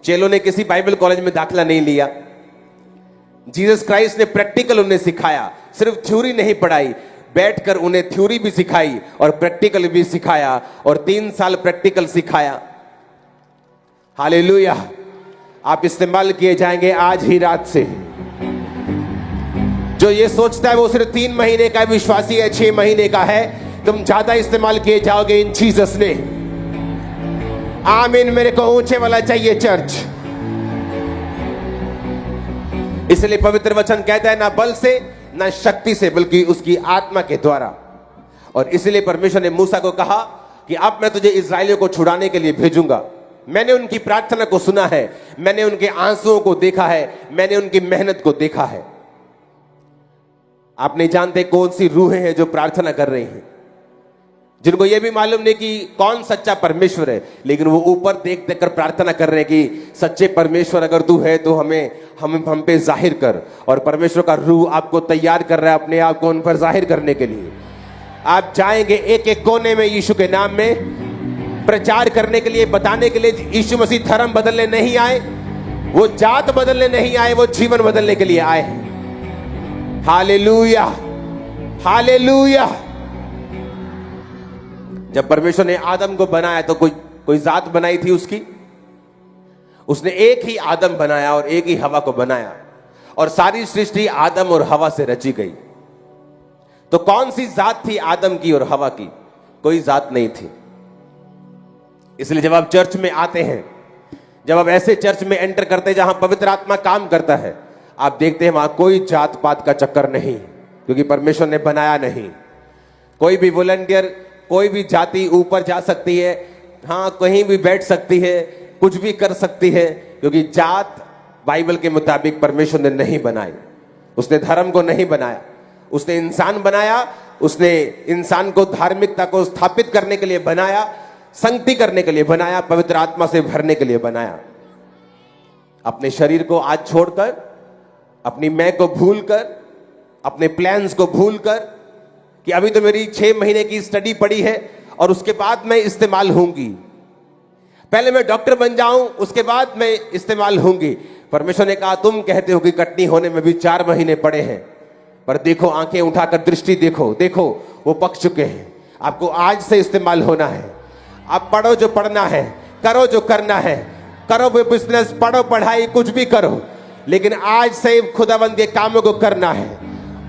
चेलों ने किसी बाइबल कॉलेज में दाखिला नहीं लिया। जीसस क्राइस्ट ने प्रैक्टिकल उन्हें सिखाया, सिर्फ थ्योरी नहीं पढ़ाई, बैठकर उन्हें थ्योरी भी सिखाई और प्रैक्टिकल भी सिखाया, और 3 साल प्रैक्टिकल सिखाया। हालेलुया। आप इस्तेमाल किए जाएंगे आज ही रात से। जो ये सोचता है वो सिर्फ 3 महीने का विश्वासी है, 6 महीने का है, तुम ज्यादा इस्तेमाल किए जाओगे इन जीसस ने। आमीन। मेरे को ऊंचे वाला चाहिए चर्च। इसलिए पवित्र वचन कहता है ना बल से ना शक्ति से बल्कि उसकी आत्मा के द्वारा। और इसलिए परमेश्वर ने मूसा को कहा कि अब मैं तुझे इस्राएलियों को छुड़ाने के लिए भेजूंगा। मैंने उनकी प्रार्थना को सुना है, मैंने उनके आंसुओं को देखा है, मैंने उनकी मेहनत को देखा है। आप नहीं जानते कौन सी रूहें हैं जो प्रार्थना कर रही हैं, जिनको यह भी मालूम नहीं कि कौन सच्चा परमेश्वर है, लेकिन वो ऊपर देख देख कर प्रार्थना कर रहे हैं कि सच्चे परमेश्वर अगर तू है तो हम पे जाहिर कर। और परमेश्वर का रूह आपको तैयार कर रहा है अपने आप को उन पर जाहिर करने के लिए। आप जाएंगे एक एक कोने में यीशु के नाम में प्रचार करने के लिए, बताने के लिए यीशु मसीह धर्म बदलने नहीं आए, वो जात बदलने नहीं आए, वो जीवन बदलने के लिए आए हैं। Hallelujah, hallelujah. जब परमेश्वर ने आदम को बनाया तो कोई जात बनाई थी उसकी? उसने एक ही आदम बनाया और एक ही हवा को बनाया, और सारी सृष्टि आदम और हवा से रची गई। तो कौन सी जात थी आदम की और हवा की? कोई जात नहीं थी। इसलिए जब आप चर्च में आते हैं, जब आप ऐसे चर्च में एंटर करते हैं जहां पवित्र आत्मा काम करता है, आप देखते हैं वहां कोई जात पात का चक्कर नहीं, क्योंकि परमेश्वर ने बनाया नहीं। कोई भी वॉलंटियर, कोई भी जाति ऊपर जा सकती है, हाँ कहीं भी बैठ सकती है, कुछ भी कर सकती है, क्योंकि जात बाइबल के मुताबिक परमेश्वर ने नहीं बनाई। उसने धर्म को नहीं बनाया, उसने इंसान बनाया। उसने इंसान को धार्मिकता को स्थापित करने के लिए बनाया, संगति करने के लिए बनाया, पवित्र आत्मा से भरने के लिए बनाया। अपने शरीर को आज छोड़कर, अपनी मैं को भूलकर, अपने प्लान्स को भूलकर कि अभी तो मेरी 6 महीने की स्टडी पड़ी है और उसके बाद मैं इस्तेमाल होंगी, पहले मैं डॉक्टर बन जाऊं उसके बाद मैं इस्तेमाल होंगी। परमेश्वर ने कहा तुम कहते हो कि कटनी होने में भी 4 महीने पड़े हैं, पर देखो आंखें उठाकर दृष्टि देखो, देखो वो पक चुके हैं। आपको आज से इस्तेमाल होना है। आप पढ़ो जो पढ़ना है, करो जो करना है, करो वो बिजनेस, पढ़ो पढ़ाई, कुछ भी करो, लेकिन आज से खुदाबंद के कामों को करना है।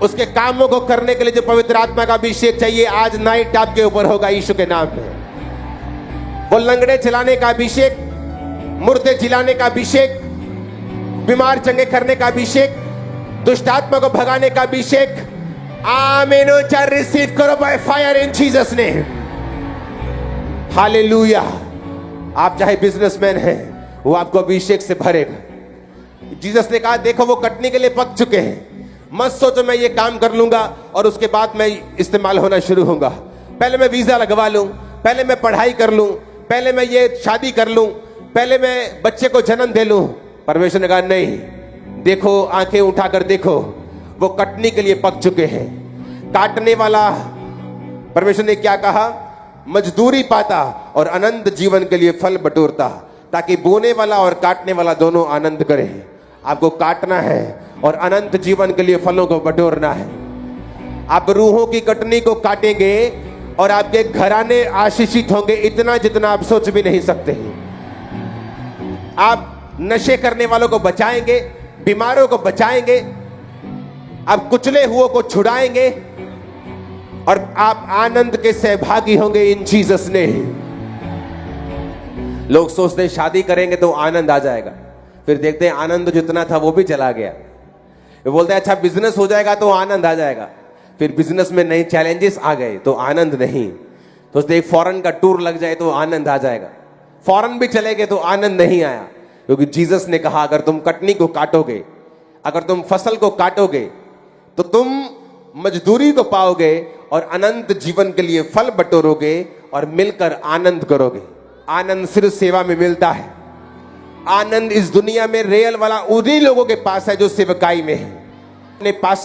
उसके कामों को करने के लिए जो पवित्र आत्मा का अभिषेक चाहिए, आज नाइट आपके ऊपर होगा यीशु के नाम में। वो लंगड़े चलाने का अभिषेक, मुर्दे जिलाने का अभिषेक, बीमार चंगे करने का अभिषेक, दुष्ट आत्मा को भगाने का अभिषेक, आमीन। रिसीव करो by fire in Jesus name. Hallelujah. आप चाहे बिजनेसमैन हैं, वो आपको अभिषेक से भरेगा। जीसस ने कहा देखो वो कटने के लिए पक चुके हैं, मत सोचो मैं ये काम कर लूंगा और उसके बाद मैं इस्तेमाल होना शुरू होगा। पहले मैं वीजा लगवा लूं, पहले मैं पढ़ाई कर लूं, पहले मैं ये शादी कर लूं, पहले मैं बच्चे को जन्म दे लूं। परमेश्वर ने कहा नहीं, देखो आंखें उठाकर देखो, वो कटने के लिए पक चुके हैं। काटने वाला, परमेश्वर ने क्या कहा? मजदूरी पाता और अनंत जीवन के लिए फल बटोरता, ताकि बोने वाला और काटने वाला दोनों आनंद करें। आपको काटना है और अनंत जीवन के लिए फलों को बटोरना है। आप रूहों की कटनी को काटेंगे और आपके घराने आशीषित होंगे, इतना जितना आप सोच भी नहीं सकते। आप नशे करने वालों को बचाएंगे, बीमारों को बचाएंगे, आप कुचले हुओं को छुड़ाएंगे और आप आनंद के सहभागी होंगे इन जीसस ने। लोग सोचते हैं शादी करेंगे तो आनंद आ जाएगा, फिर देखते हैं आनंद जितना था वो भी चला गया। वे बोलते हैं अच्छा बिजनेस हो जाएगा तो आनंद आ जाएगा, फिर बिजनेस में नए चैलेंजेस आ गए तो आनंद नहीं। सोचते एक फॉरेन का टूर लग जाए तो आनंद आ जाएगा, फॉरेन भी चले गए तो आनंद नहीं आया। क्योंकि जीसस ने कहा अगर तुम कटनी को काटोगे, अगर तुम फसल को काटोगे तो तुम मजदूरी को पाओगे और अनंत जीवन के लिए फल बटोरोगे और मिलकर आनंद करोगे। आनंद सिर्फ सेवा में मिलता है। आनंद इस दुनिया में रियल वाला उन्हीं लोगों के पास है जो सेवकाई में है। अपने पास